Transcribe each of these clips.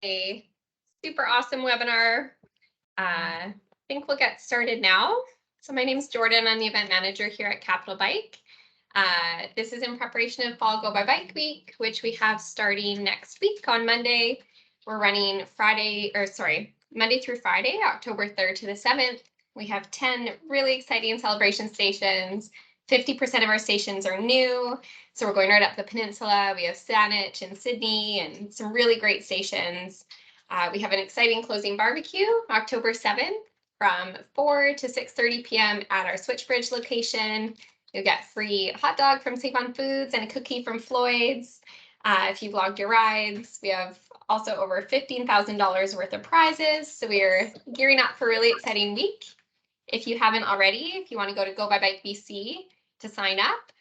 A super awesome webinar. I think we'll get started now. So my name is Jordan. I'm the event manager here at Capital Bike. This is in preparation of Fall Go by Bike Week, which we have starting next week on Monday. We're running Monday through Friday, October 3rd to the 7th. We have 10 really exciting celebration stations. 50% of our stations are new. So we're going right up the peninsula. We have Saanich and Sydney and some really great stations. We have an exciting closing barbecue, October 7th from 4 to 6:30 p.m. at our Switchbridge location. You'll get free hot dog from Save On Foods and a cookie from Floyd's. If you vlogged your rides, we have also over $15,000 worth of prizes. So we're gearing up for a really exciting week. If you haven't already, if you want to go to Go by Bike BC to sign up,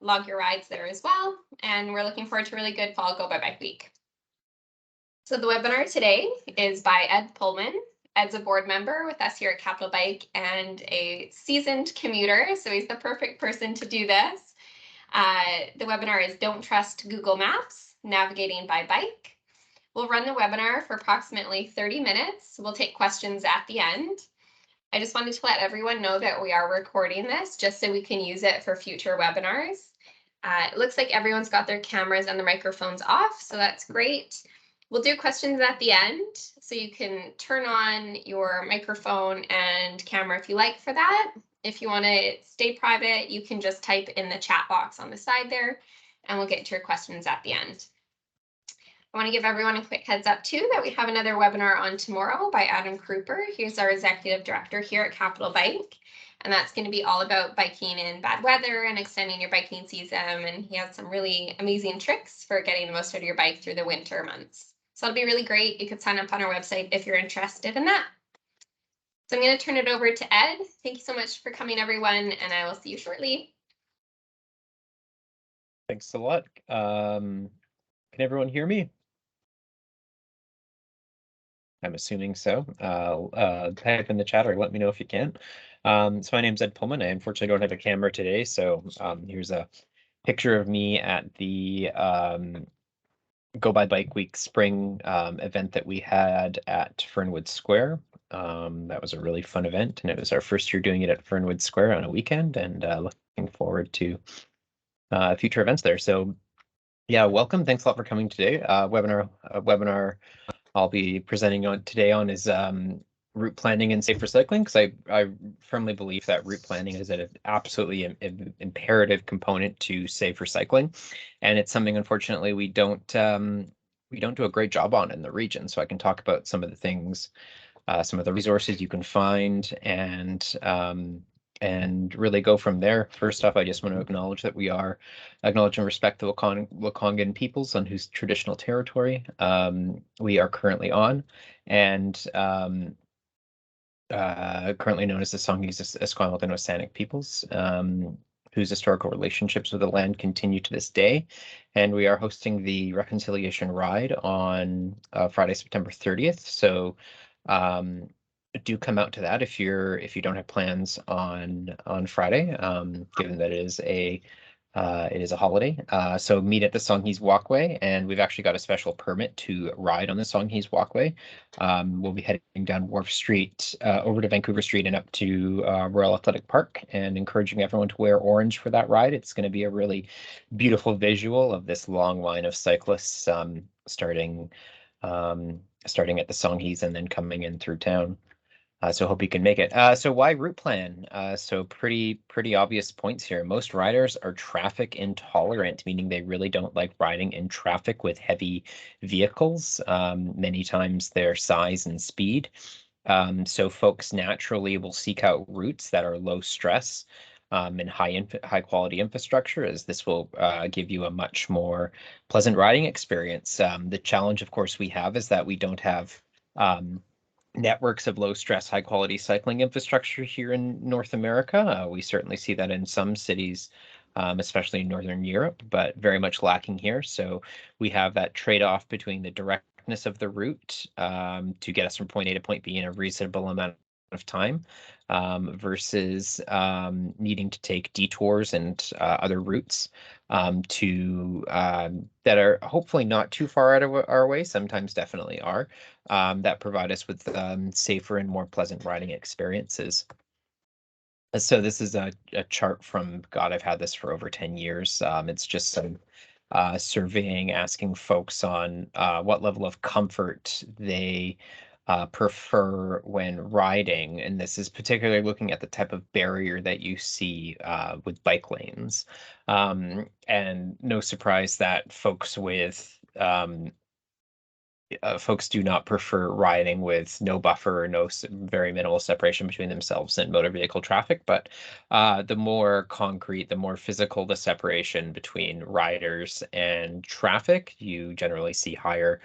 log your rides there as well. And we're looking forward to a really good Fall Go by Bike Week. So the webinar today is by Ed Pullman. Ed's a board member with us here at Capital Bike and a seasoned commuter, so he's the perfect person to do this. The webinar is Don't Trust Google Maps, Navigating by Bike. We'll run the webinar for approximately 30 minutes. We'll take questions at the end. I just wanted to let everyone know that we are recording this just so we can use it for future webinars. It looks like everyone's got their cameras and the microphones off, so that's great. We'll do questions at the end, so you can turn on your microphone and camera if you like for that. If you want to stay private, you can just type in the chat box on the side there, and we'll get to your questions at the end. I want to give everyone a quick heads up too that we have another webinar on tomorrow by Adam Kruper. He's our executive director here at Capital Bike. And that's going to be all about biking in bad weather and extending your biking season. And he has some really amazing tricks for getting the most out of your bike through the winter months. So it'll be really great. You could sign up on our website if you're interested in that. So I'm going to turn it over to Ed. Thank you so much for coming, everyone, and I will see you shortly. Thanks a lot. Can everyone hear me? I'm assuming so. Type in the chat or let me know if you can. So my name's Ed Pullman. I unfortunately don't have a camera today, so here's a picture of me at the Go by Bike Week spring event that we had at Fernwood Square. That was a really fun event, and it was our first year doing it at Fernwood Square on a weekend, and looking forward to future events there. So yeah, welcome. Thanks a lot for coming today. Webinar I'll be presenting on today is route planning and safe recycling, because I firmly believe that route planning is an absolutely imperative component to safe recycling, and it's something unfortunately we don't do a great job on in the region. So I can talk about some of the things, some of the resources you can find, and really go from there. First off, I just want to acknowledge that we are acknowledge and respect the Lekwungen peoples on whose traditional territory we are currently on, and currently known as the Songhees Esquimalt and Osanik peoples, whose historical relationships with the land continue to this day. And we are hosting the Reconciliation Ride on Friday, September 30th. So do come out to that if you don't have plans on Friday, given that it is a holiday. So meet at the Songhees Walkway, and we've actually got a special permit to ride on the Songhees Walkway. We'll be heading down Wharf Street, over to Vancouver Street and up to Royal Athletic Park, and encouraging everyone to wear orange for that ride. It's going to be a really beautiful visual of this long line of cyclists starting at the Songhees and then coming in through town. So hope you can make it. So why route plan? So pretty obvious points here. Most riders are traffic intolerant, meaning they really don't like riding in traffic with heavy vehicles, many times their size and speed. So folks naturally will seek out routes that are low stress and high quality infrastructure, as this will give you a much more pleasant riding experience. The challenge, of course, we have is that we don't have networks of low stress, high quality cycling infrastructure here in North America. We certainly see that in some cities, especially in Northern Europe, but very much lacking here. So we have that trade-off between the directness of the route to get us from point A to point B in a reasonable amount of time versus needing to take detours and other routes that are hopefully not too far out of our way, sometimes definitely are, that provide us with safer and more pleasant riding experiences. So this is a chart from, God, I've had this for over 10 years. It's just some surveying, asking folks on what level of comfort they prefer when riding. And this is particularly looking at the type of barrier that you see with bike lanes. And no surprise that folks do not prefer riding with no buffer or very minimal separation between themselves and motor vehicle traffic. But the more concrete, the more physical the separation between riders and traffic, you generally see higher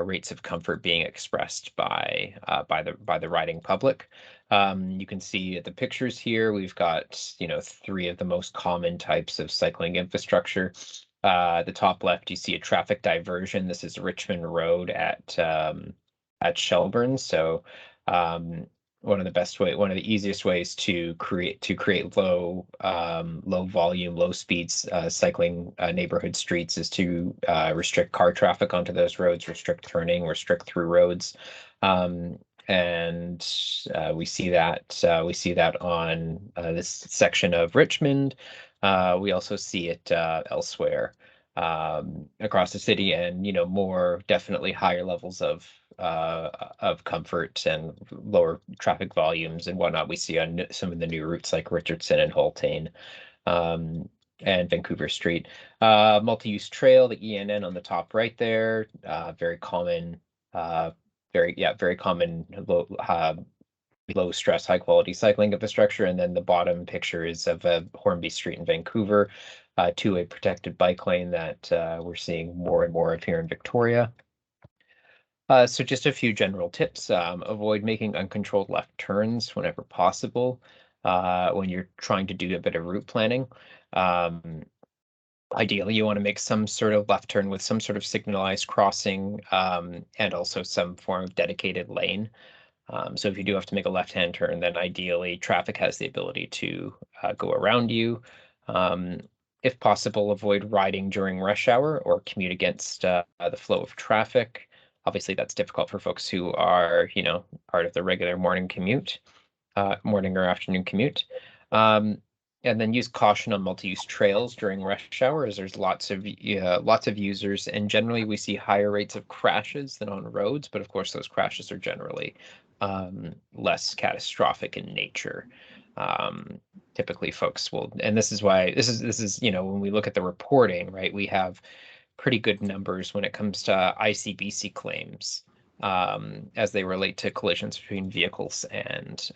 rates of comfort being expressed by the riding public. You can see the pictures here. We've got 3 of the most common types of cycling infrastructure. The top left, you see a traffic diversion. This is Richmond Road at Shelburne. So one of the easiest ways to create low volume, low speeds cycling neighborhood streets is to restrict car traffic onto those roads, restrict turning, restrict through roads. And we see that on this section of Richmond. We also see it elsewhere across the city, and more definitely higher levels of comfort and lower traffic volumes and whatnot we see on some of the new routes like Richardson and Holtane and Vancouver Street. Multi-use trail, the ENN on the top right there, very common, very common low stress, high quality cycling infrastructure. And then the bottom picture is of Hornby Street in Vancouver, two-way protected bike lane that we're seeing more and more of here in Victoria. So just a few general tips. Avoid making uncontrolled left turns whenever possible when you're trying to do a bit of route planning. Ideally, you want to make some sort of left turn with some sort of signalized crossing and also some form of dedicated lane. So if you do have to make a left-hand turn, then ideally traffic has the ability to go around you. If possible, avoid riding during rush hour or commute against the flow of traffic. Obviously, that's difficult for folks who are, part of the regular morning or afternoon commute. And then use caution on multi-use trails during rush hour, as there's lots of users, and generally we see higher rates of crashes than on roads. But of course, those crashes are generally less catastrophic in nature. Typically, folks will, and this is why this is when we look at the reporting, right? We have pretty good numbers when it comes to ICBC claims as they relate to collisions between vehicles and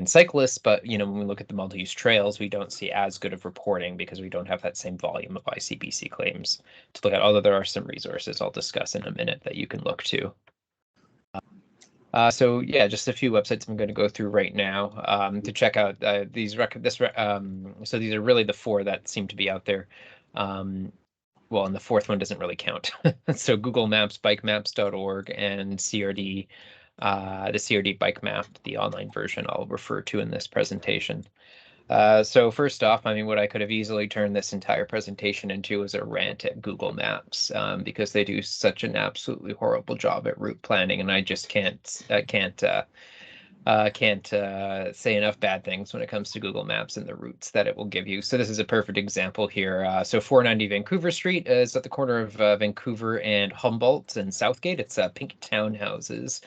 cyclists. But when we look at the multi-use trails, we don't see as good of reporting because we don't have that same volume of ICBC claims to look at, although there are some resources I'll discuss in a minute that you can look to. So yeah, just a few websites I'm going to go through right now to check out these. So these are really the 4 that seem to be out there. Well, and the 4th one doesn't really count. So Google Maps, bikemaps.org, and CRD, the CRD Bike Map, the online version I'll refer to in this presentation. So first off, what I could have easily turned this entire presentation into is a rant at Google Maps because they do such an absolutely horrible job at route planning, and I just can't say enough bad things when it comes to Google Maps and the routes that it will give you. So this is a perfect example here. So 490 Vancouver Street is at the corner of Vancouver and Humboldt and Southgate. It's pink townhouses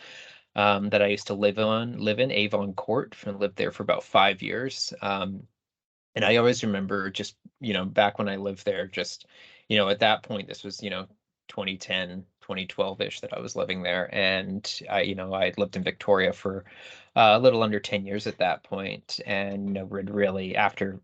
that I used to live in Avon Court, and lived there for about 5 years. And I always remember just, back when I lived there, just, at that point, this was, 2010, 2012-ish that I was living there. And I had lived in Victoria for a little under 10 years at that point. And, would really, after,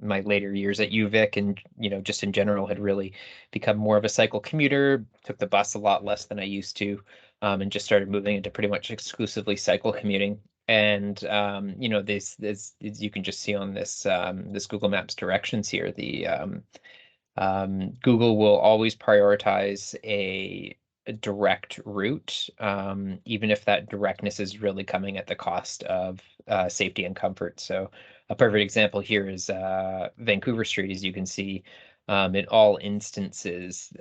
my later years at UVic and, just in general, had really become more of a cycle commuter, took the bus a lot less than I used to, and just started moving into pretty much exclusively cycle commuting. And this you can just see on this this Google Maps directions here, the Google will always prioritize a direct route, even if that directness is really coming at the cost of safety and comfort. So a perfect example here is Vancouver Street. As you can see, in all instances,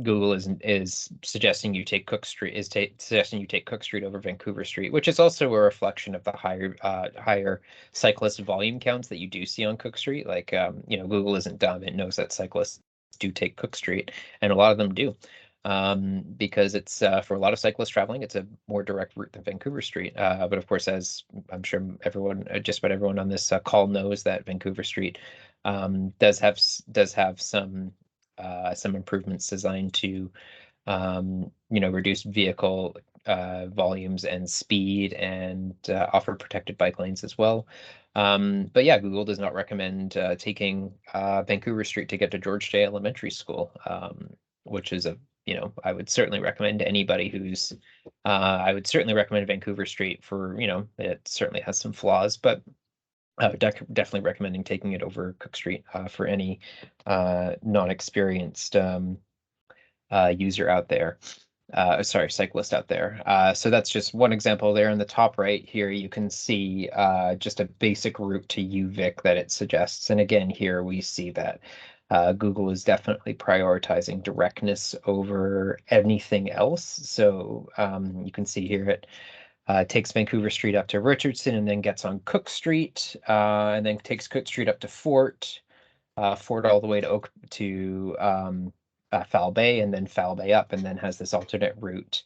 Google is suggesting you take Cook Street, suggesting you take Cook Street over Vancouver Street, which is also a reflection of the higher cyclist volume counts that you do see on Cook Street. Like, Google isn't dumb; it knows that cyclists do take Cook Street, and a lot of them do, because it's for a lot of cyclists traveling, it's a more direct route than Vancouver Street. But of course, as I'm sure everyone, just about everyone on this call knows, that Vancouver Street does have some improvements designed to reduce vehicle volumes and speed, and offer protected bike lanes as well. But yeah, Google does not recommend taking Vancouver Street to get to George J Elementary School, which is I would certainly recommend to anybody who's, I would certainly recommend Vancouver Street for, it certainly has some flaws, but definitely recommending taking it over Cook Street for any non-experienced user out there. Sorry, cyclist out there. So that's just one example there. In the top right here, you can see just a basic route to UVic that it suggests. And again, here we see that Google is definitely prioritizing directness over anything else. So you can see here it takes Vancouver Street up to Richardson, and then gets on Cook Street, and then takes Cook Street up to Fort all the way to Foul Bay, and then Foul Bay up, and then has this alternate route,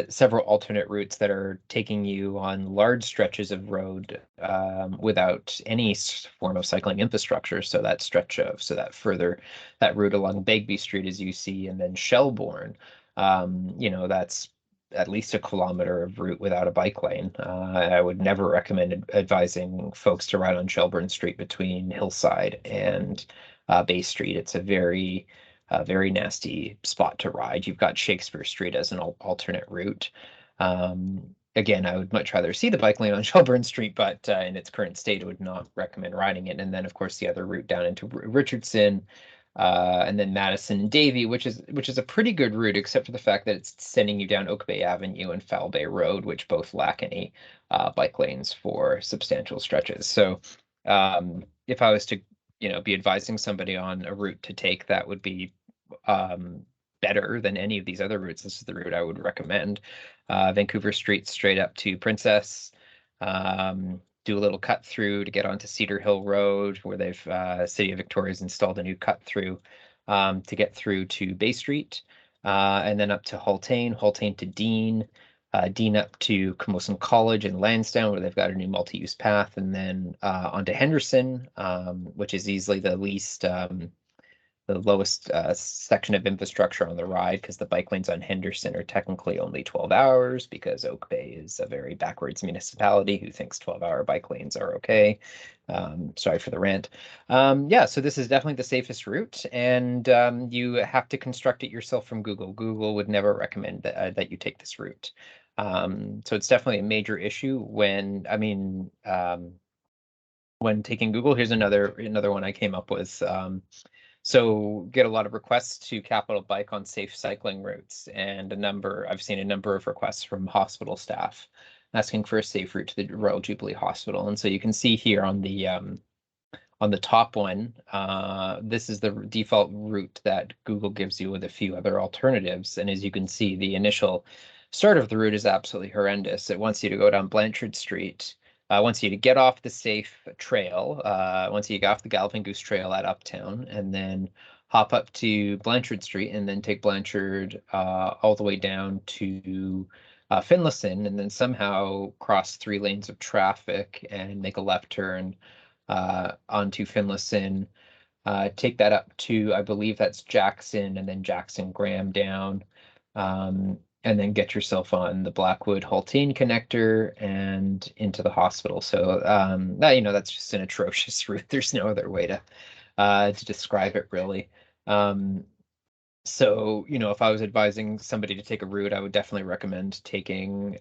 several alternate routes that are taking you on large stretches of road without any form of cycling infrastructure. So that route along Begbie Street, as you see, and then Shelbourne, that's at least a kilometer of route without a bike lane. I would never recommend advising folks to ride on Shelbourne Street between Hillside and Bay Street. It's a very nasty spot to ride. You've got Shakespeare Street as an alternate route. Again, I would much rather see the bike lane on Shelbourne Street, but in its current state, I would not recommend riding it. And then, of course, the other route down into Richardson, and then Madison and Davie, which is a pretty good route, except for the fact that it's sending you down Oak Bay Avenue and Foul Bay Road, which both lack any bike lanes for substantial stretches. So if I was to be advising somebody on a route to take, that would be better than any of these other routes. This is the route I would recommend. Vancouver Street straight up to Princess. Do a little cut through to get onto Cedar Hill Road, where they've City of Victoria's installed a new cut through to get through to Bay Street, and then up to Haltane to Dean, Dean up to Camosun College and Lansdowne, where they've got a new multi-use path, and then onto Henderson, which is easily the lowest section of infrastructure on the ride, because the bike lanes on Henderson are technically only 12 hours, because Oak Bay is a very backwards municipality who thinks 12-hour bike lanes are okay. Sorry for the rant. Yeah, so this is definitely the safest route, and you have to construct it yourself from Google. Google would never recommend that you take this route. So it's definitely a major issue when taking Google. Here's another one I came up with. So get a lot of requests to Capital Bike on safe cycling routes, and I've seen a number of requests from hospital staff asking for a safe route to the Royal Jubilee Hospital. And so you can see here on the top one, this is the default route that Google gives you with a few other alternatives. And as you can see, the initial start of the route is absolutely horrendous. It wants you to go down Blanchard Street, wants you to get off the safe trail, once you get off the Galloping Goose Trail at Uptown, and then hop up to Blanchard Street, and then take Blanchard all the way down to Finlayson, and then somehow cross 3 lanes of traffic and make a left turn onto Finlayson. Take that up to, I believe that's Jackson, and then Jackson Graham down. And then get yourself on the Blackwood Haltane connector and into the hospital. So that's just an atrocious route. There's no other way to describe it, really. So if I was advising somebody to take a route, I would definitely recommend taking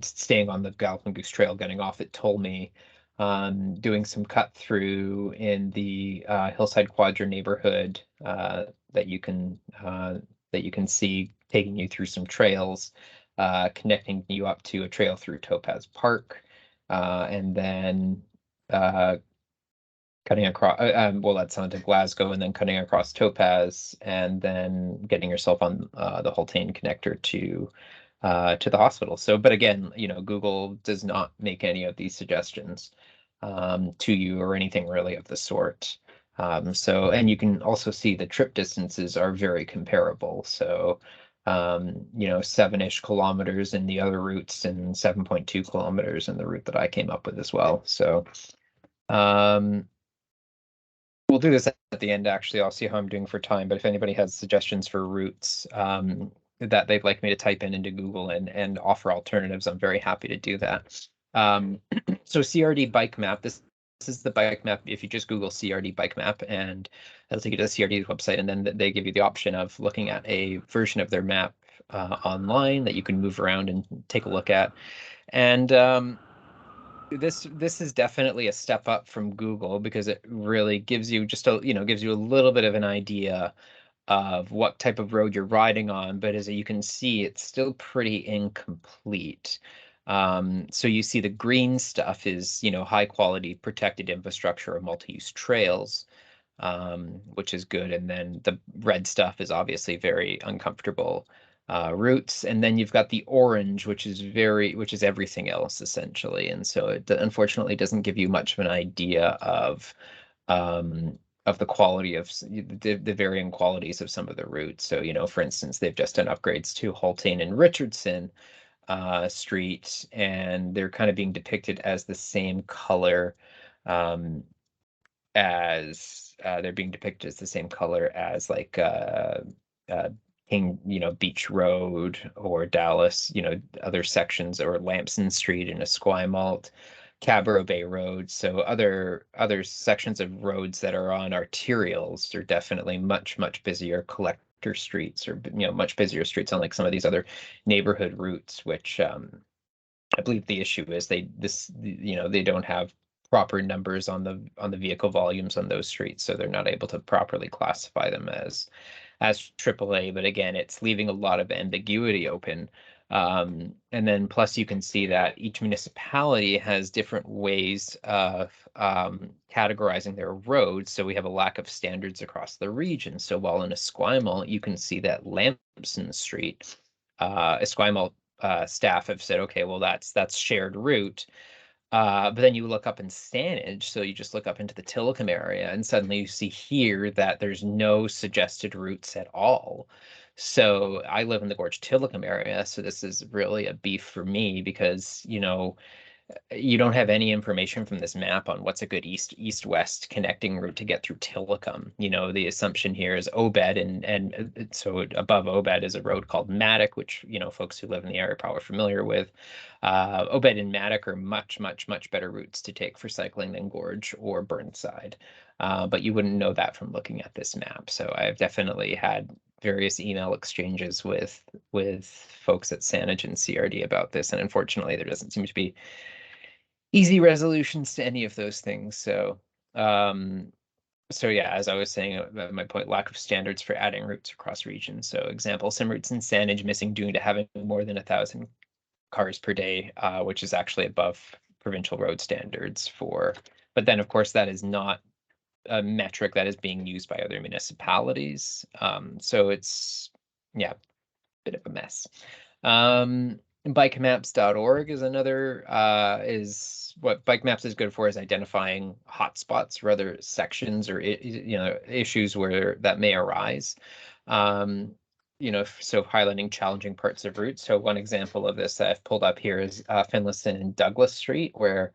staying on the Galloping Goose Trail, getting off at Tolme, doing some cut through in the Hillside Quadra neighborhood that you can that you can see taking you through some trails, connecting you up to a trail through Topaz Park, and then cutting across, well, that's onto Glasgow, and then cutting across Topaz, and then getting yourself on the Hultane connector to the hospital. So, but again, Google does not make any of these suggestions to you or anything really of the sort. So, and you can also see the trip distances are very comparable. So, 7-ish kilometers in the other routes and 7.2 kilometers in the route that I came up with as well. So, we'll do this at the end, actually. I'll see how I'm doing for time, but if anybody has suggestions for routes that they'd like me to type in into Google and offer alternatives, I'm very happy to do that. So CRD Bike Map, this is the bike map. If you just Google CRD Bike Map, and it'll take you to the CRD's website, and then they give you the option of looking at a version of their map online that you can move around and take a look at. And this is definitely a step up from Google, because it really gives you just gives you a little bit of an idea of what type of road you're riding on, but as you can see, it's still pretty incomplete. So you see the green stuff is, high quality protected infrastructure or multi-use trails, which is good. And then the red stuff is obviously very uncomfortable routes. And then you've got the orange, which is everything else essentially. And so it unfortunately doesn't give you much of an idea of the quality of the varying qualities of some of the routes. So, for instance, they've just done upgrades to Hultane and Richardson Street, and they're kind of being depicted as the same color as they're being depicted as the same color as like King, Beach Road or Dallas, other sections, or Lamson Street and Esquimalt, Cabarrot Bay Road. So other sections of roads that are on arterials are definitely much busier collector streets, or much busier streets, unlike some of these other neighborhood routes, which I believe the issue is they don't have proper numbers on the vehicle volumes on those streets, so they're not able to properly classify them as AAA. But again, it's leaving a lot of ambiguity open. And then plus you can see that each municipality has different ways of categorizing their roads. So we have a lack of standards across the region. So while in Esquimalt, you can see that Lamson Street, Esquimalt staff have said, okay, well, that's shared route. But then you look up in Saanich, so you just look up into the Tillicum area, and suddenly you see here that there's no suggested routes at all. So I live in the Gorge Tillicum area, so this is really a beef for me, because you don't have any information from this map on what's a good east-west connecting route to get through Tillicum. The assumption here is Obed, and so above Obed is a road called Matic, which folks who live in the area are probably familiar with. Obed and Matic are much better routes to take for cycling than Gorge or Burnside, but you wouldn't know that from looking at this map. So I've definitely had various email exchanges with folks at Saanich and CRD about this, and unfortunately there doesn't seem to be easy resolutions to any of those things. So yeah, as I was saying, my point, lack of standards for adding routes across regions. So example, some routes in Saanich missing due to having more than 1,000 cars per day, which is actually above provincial road standards but then of course that is not a metric that is being used by other municipalities. So it's, yeah, a bit of a mess. Bikemaps.org is another, is what Bike Maps is good for, is identifying hotspots or other sections or issues where that may arise. So highlighting challenging parts of route. So one example of this that I've pulled up here is Finlayson and Douglas Street, where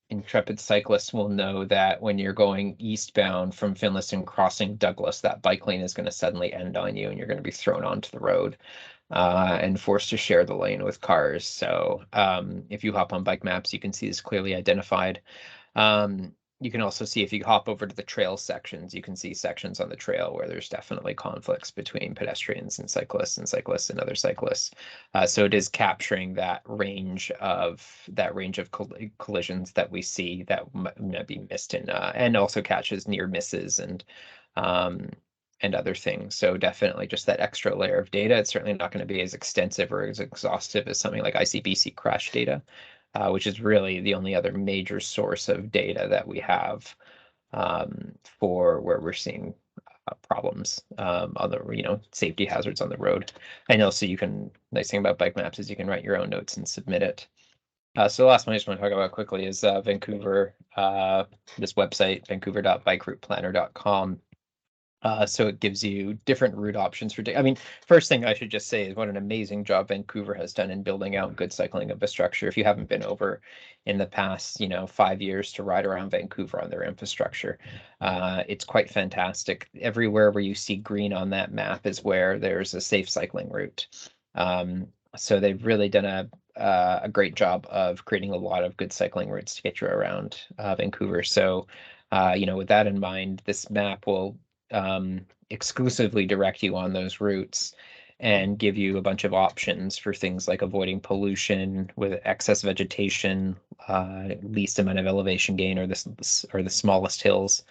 intrepid cyclists will know that when you're going eastbound from Finlayson crossing Douglas, that bike lane is going to suddenly end on you, and you're going to be thrown onto the road and forced to share the lane with cars. So if you hop on Bike Maps, you can see this clearly identified. You can also see, if you hop over to the trail sections, you can see sections on the trail where there's definitely conflicts between pedestrians and cyclists and other cyclists. So it is capturing that range of collisions that we see that might be missed in, and also catches near misses and and other things. So definitely just that extra layer of data. It's certainly not going to be as extensive or as exhaustive as something like ICBC crash data, which is really the only other major source of data that we have for where we're seeing problems on the safety hazards on the road. And also nice thing about bike maps is you can write your own notes and submit it. So the last one I just want to talk about quickly is Vancouver, this website, vancouver.bikerouteplanner.com. So it gives you different route options for. I mean, first thing I should just say is what an amazing job Vancouver has done in building out good cycling infrastructure. If you haven't been over in the past, 5 years to ride around Vancouver on their infrastructure, it's quite fantastic. Everywhere where you see green on that map is where there's a safe cycling route. So they've really done a great job of creating a lot of good cycling routes to get you around Vancouver. So, with that in mind, this map will exclusively direct you on those routes and give you a bunch of options for things like avoiding pollution with excess vegetation, least amount of elevation gain, or the smallest hills.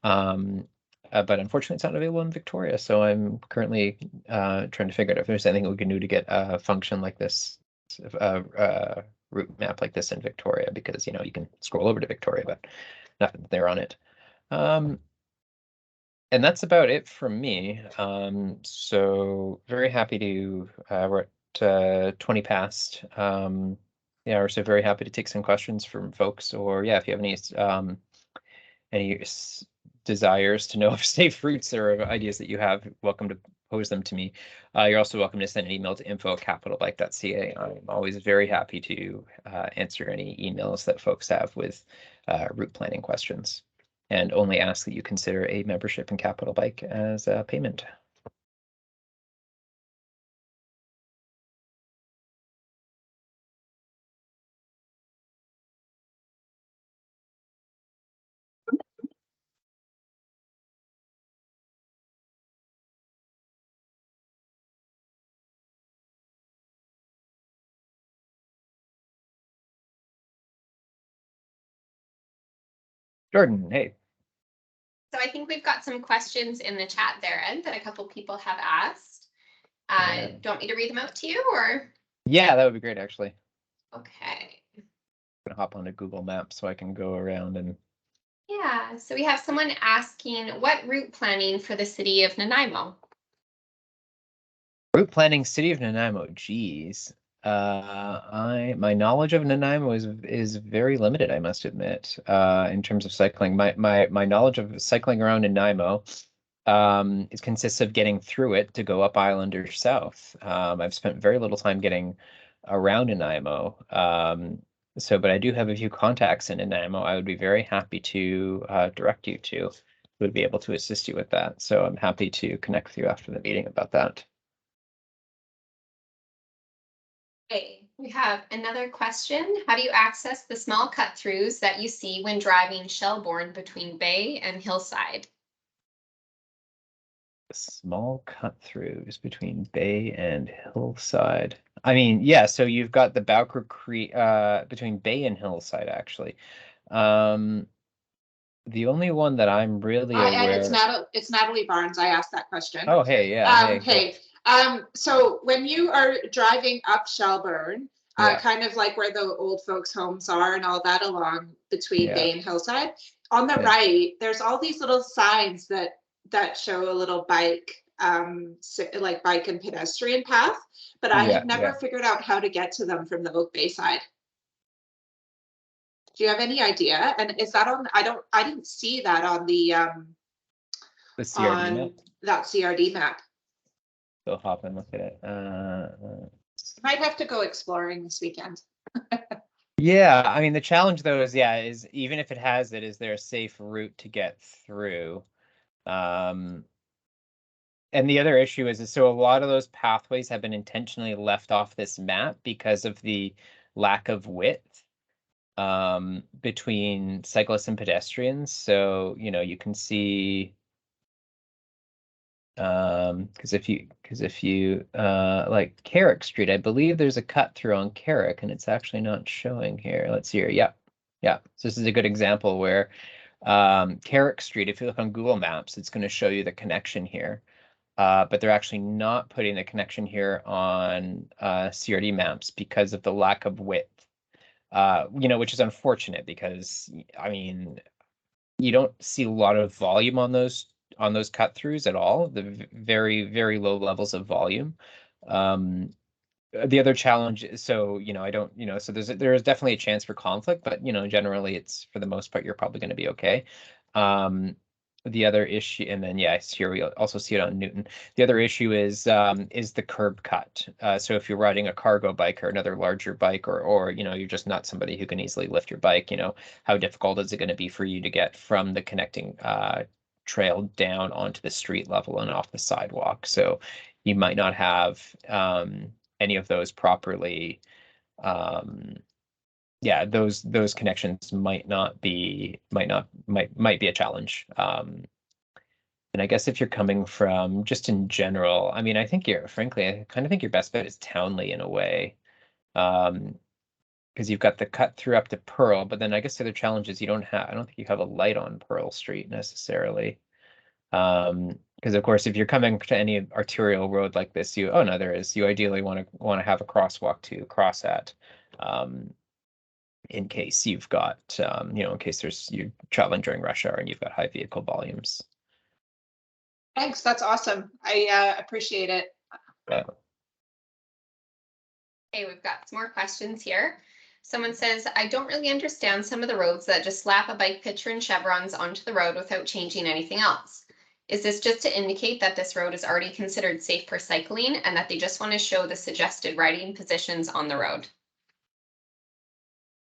But unfortunately, it's not available in Victoria. So I'm currently trying to figure out if there's anything we can do to get a function like this, route map like this in Victoria, because you can scroll over to Victoria, but nothing there on it. And that's about it from me. So very happy to we're at 20 past. Yeah, we're so very happy to take some questions from folks, or if you have any desires to know of safe routes or ideas that you have, welcome to pose them to me. You're also welcome to send an email to info@capitalbike.ca. I'm always very happy to answer any emails that folks have with route planning questions, and only ask that you consider a membership in Capital Bike as a payment. Jordan, hey. So I think we've got some questions in the chat there, Ed, that a couple people have asked. Yeah. Do you want me to read them out to you, or? Yeah, that would be great, actually. Okay. I'm gonna hop onto Google Maps so I can go around and. Yeah, so we have someone asking, what route planning for the city of Nanaimo? Route planning, city of Nanaimo. Geez, my knowledge of Nanaimo is very limited, I must admit. In terms of cycling, my knowledge of cycling around Nanaimo, it consists of getting through it to go up island or south. I've spent very little time getting around Nanaimo. But I do have a few contacts in Nanaimo. I would be very happy to direct you to, who would be able to assist you with that. So I'm happy to connect with you after the meeting about that. Okay, we have another question. How do you access the small cut-throughs that you see when driving Shelbourne between Bay and Hillside? Small cut-throughs between Bay and Hillside. I mean, yeah, so you've got the Bowker Creek between Bay and Hillside, actually. The only one that I'm really And aware. it's Natalie Barnes. I asked that question. Oh, hey, yeah, hey. So when you are driving up Shelbourne, kind of like where the old folks' homes are and all that along between Bay and Hillside, on the right, there's all these little signs that show a little bike, like bike and pedestrian path, but I have never figured out how to get to them from the Oak Bay side. Do you have any idea? And is that on? I didn't see that on the CRD map. That CRD map. So hop and look at it. Might have to go exploring this weekend. Yeah, I mean the challenge though is even if it has it, is there a safe route to get through? And the other issue is so a lot of those pathways have been intentionally left off this map because of the lack of width between cyclists and pedestrians. So you can see because if you like Carrick Street, I believe there's a cut through on Carrick, and it's actually not showing here. Let's see here. Yeah. So this is a good example where Carrick Street, if you look on Google Maps, it's going to show you the connection here. But they're actually not putting the connection here on CRD maps because of the lack of width, which is unfortunate because, I mean, you don't see a lot of volume on those cut throughs at all, the very, very low levels of volume. The other challenge is, so, I don't, so there is definitely a chance for conflict, but, generally it's, for the most part, you're probably going to be okay. The other issue, and then, yeah, here we also see it on Newton. The other issue is the curb cut. So if you're riding a cargo bike or another larger bike, or you're just not somebody who can easily lift your bike, how difficult is it going to be for you to get from the connecting trail down onto the street level and off the sidewalk? So you might not have any of those properly. Yeah, those connections might be a challenge. And I guess if you're coming from just in general, I mean, I kind of think your best bet is Townley in a way. Because you've got the cut through up to Pearl, but then I guess the other challenge is I don't think you have a light on Pearl Street necessarily. Because of course, if you're coming to any arterial road like this, you ideally want to have a crosswalk to cross at, in case you've got, in case you're traveling during rush hour and you've got high vehicle volumes. Thanks, that's awesome. I appreciate it. Yeah. Okay, we've got some more questions here. Someone says, I don't really understand some of the roads that just slap a bike picture and chevrons onto the road without changing anything else. Is this just to indicate that this road is already considered safe for cycling and that they just want to show the suggested riding positions on the road?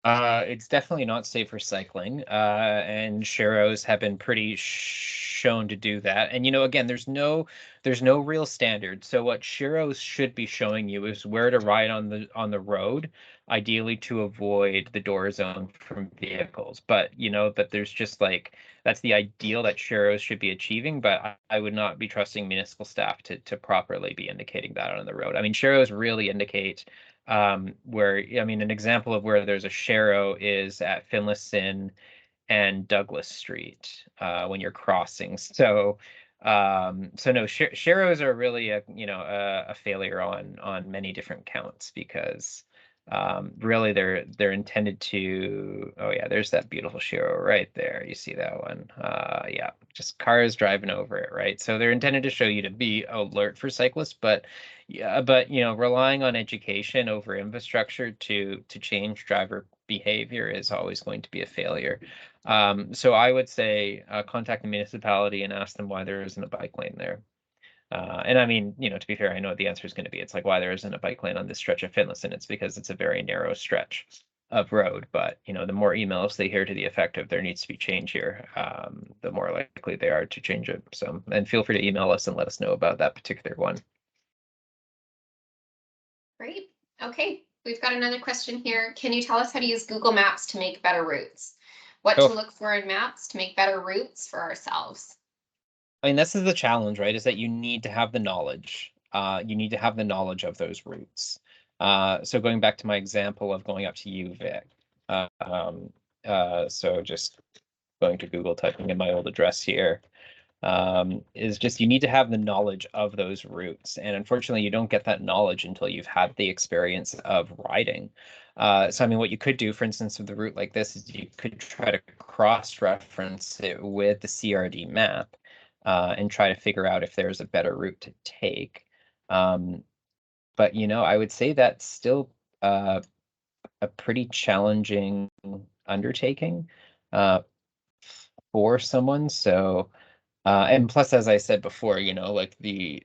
It's definitely not safe for cycling, and sharrows have been pretty shown to do that. And again, there's no real standard. So what sharrows should be showing you is where to ride on the road, ideally to avoid the door zone from vehicles. But but there's just that's the ideal that sharrows should be achieving. But I would not be trusting municipal staff to properly be indicating that on the road. I mean, sharrows really indicate where, I mean, an example of where there's a sharrow is at Finlayson and Douglas Street when you're crossing. So no, sharrows are really a failure on many different counts because really they're intended to. Oh yeah, there's that beautiful sharrow right there. You see that one? Yeah, just cars driving over it, right? So they're intended to show you to be alert for cyclists, but yeah, but relying on education over infrastructure to change driver behavior is always going to be a failure. So I would say contact the municipality and ask them why there isn't a bike lane there. And I mean, to be fair, I know what the answer is going to be. It's like, why there isn't a bike lane on this stretch of Finlayson? It's because it's a very narrow stretch of road. But, the more emails they hear to the effect of there needs to be change here, the more likely they are to change it. So, and feel free to email us and let us know about that particular one. Great. Okay, we've got another question here. Can you tell us how to use Google Maps to make better routes? What to look for in maps to make better routes for ourselves? I mean, this is the challenge, right? Is that you need to have the knowledge. You need to have the knowledge of those routes. So going back to my example of going up to UVic. So just going to Google, typing in my old address here. Is just you need to have the knowledge of those routes. And unfortunately, you don't get that knowledge until you've had the experience of riding. So I mean, what you could do, for instance, with a route like this, is you could try to cross-reference it with the CRD map and try to figure out if there's a better route to take. But I would say that's still a pretty challenging undertaking for someone. So and plus, as I said before, like the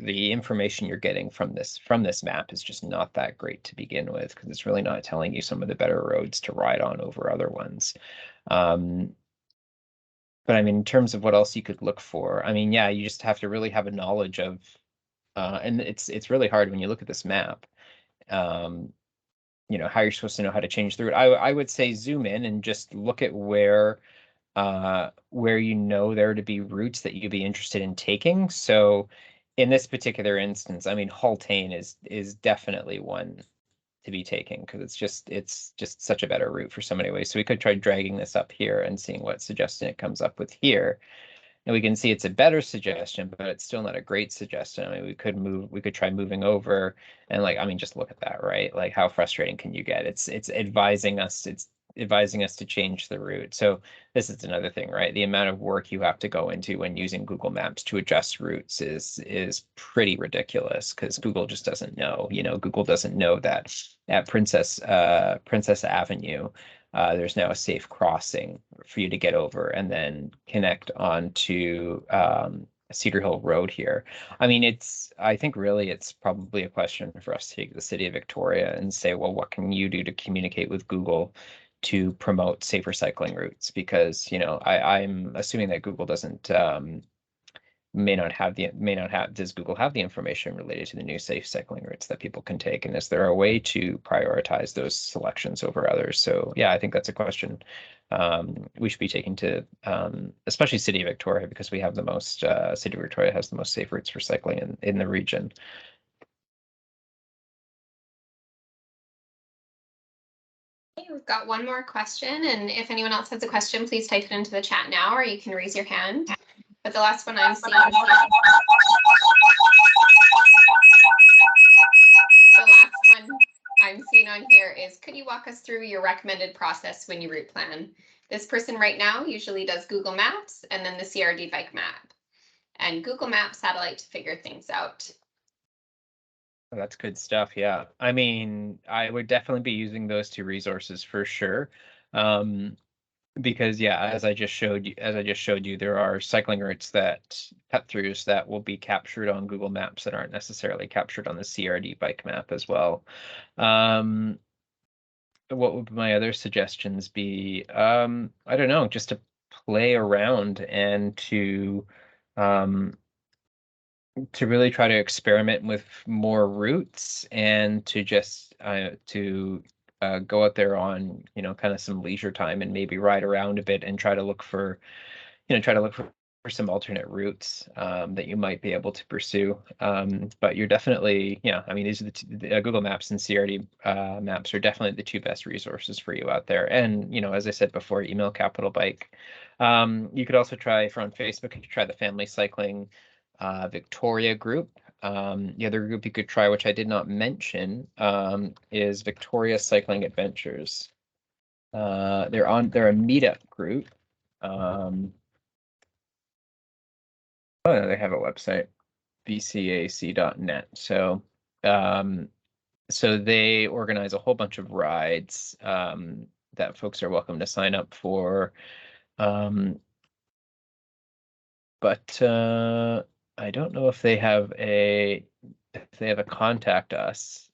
information you're getting from this map is just not that great to begin with, because it's really not telling you some of the better roads to ride on over other ones. But I mean, in terms of what else you could look for, I mean, yeah, you just have to really have a knowledge of, and it's really hard when you look at this map. How you're supposed to know how to change the route. I would say zoom in and just look at where there to be routes that you'd be interested in taking. So in this particular instance, I mean, Haltane is definitely one to be taking, because it's just such a better route for so many ways. So we could try dragging this up here and seeing what suggestion it comes up with here. And we can see it's a better suggestion, but it's still not a great suggestion. I mean, we could try moving over and like, I mean, just look at that, right? Like how frustrating can you get? It's advising us to change the route. So this is another thing, right? The amount of work you have to go into when using Google Maps to adjust routes is pretty ridiculous, because Google just doesn't know. Google doesn't know that at Princess Avenue, there's now a safe crossing for you to get over and then connect onto Cedar Hill Road here. I mean, I think really it's probably a question for us to take the city of Victoria and say, well, what can you do to communicate with Google to promote safer cycling routes? Because, I'm assuming that Google doesn't does Google have the information related to the new safe cycling routes that people can take? And is there a way to prioritize those selections over others? So yeah, I think that's a question we should be taking to, especially City of Victoria, because we have the most, City of Victoria has the most safe routes for cycling in the region. We've got one more question, and if anyone else has a question, please type it into the chat now, or you can raise your hand. But the last one I'm seeing, on here is, could you walk us through your recommended process when you route plan? This person right now usually does Google Maps and then the CRD Bike Map, and Google Maps satellite to figure things out. That's good stuff. Yeah. I mean, I would definitely be using those two resources for sure. Because yeah, as I just showed you, there are cycling routes cut throughs that will be captured on Google Maps that aren't necessarily captured on the CRD Bike Map as well. What would my other suggestions be? I don't know, just to play around and to really try to experiment with more routes, and to just go out there on kind of some leisure time and maybe ride around a bit and try to look for some alternate routes that you might be able to pursue. But you're definitely, I mean, these are the Google Maps and CRD Maps are definitely the two best resources for you out there. And as I said before, email Capital Bike. You could also try, for on Facebook, you could try the Family Cycling Victoria group. The other group you could try, which I did not mention, is Victoria Cycling Adventures. They're a meetup group. They have a website, vcac.net. So they organize a whole bunch of rides that folks are welcome to sign up for. But I don't know if they have a contact us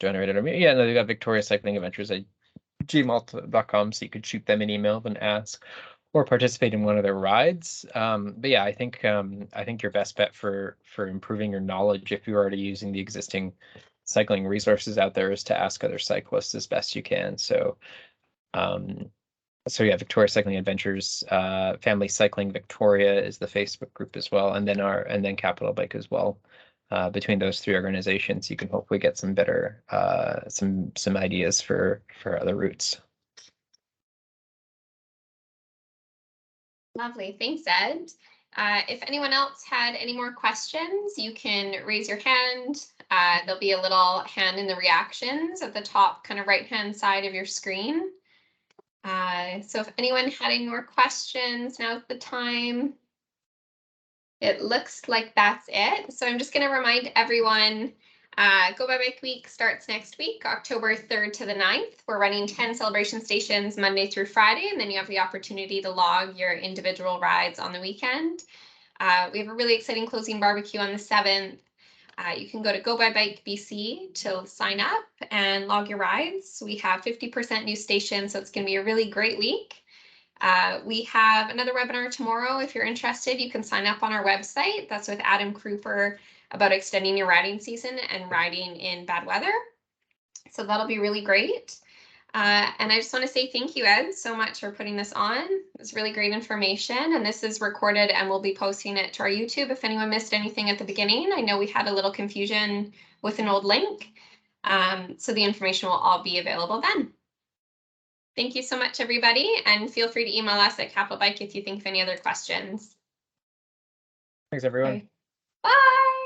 generated. Or yeah, no, they got Victoria Cycling Adventures at gmail.com, so you could shoot them an email and ask, or participate in one of their rides. But yeah, I think your best bet for improving your knowledge, if you're already using the existing cycling resources out there, is to ask other cyclists as best you can. So yeah, Victoria Cycling Adventures, Family Cycling Victoria is the Facebook group as well, and then Capital Bike as well. Between those three organizations, you can hopefully get some better some ideas for other routes. Lovely, thanks, Ed. If anyone else had any more questions, you can raise your hand. There'll be a little hand in the reactions at the top, kind of right-hand side of your screen. So if anyone had any more questions, now's the time. It looks like that's it. So I'm just going to remind everyone, Go by Bike Week starts next week, October 3rd to the 9th. We're running 10 celebration stations Monday through Friday, and then you have the opportunity to log your individual rides on the weekend. We have a really exciting closing barbecue on the 7th. You can go to Go by Bike BC to sign up and log your rides. We have 50% new stations, so it's going to be a really great week. We have another webinar tomorrow. If you're interested, you can sign up on our website. That's with Adam Kruper about extending your riding season and riding in bad weather. So that'll be really great. And I just want to say thank you, Ed, so much for putting this on. It's really great information, and this is recorded and we'll be posting it to our YouTube if anyone missed anything at the beginning. I know we had a little confusion with an old link, So the information will all be available then. Thank you so much, everybody, and feel free to email us at Capital Bike if you think of any other questions. Thanks, everyone. Okay. Bye.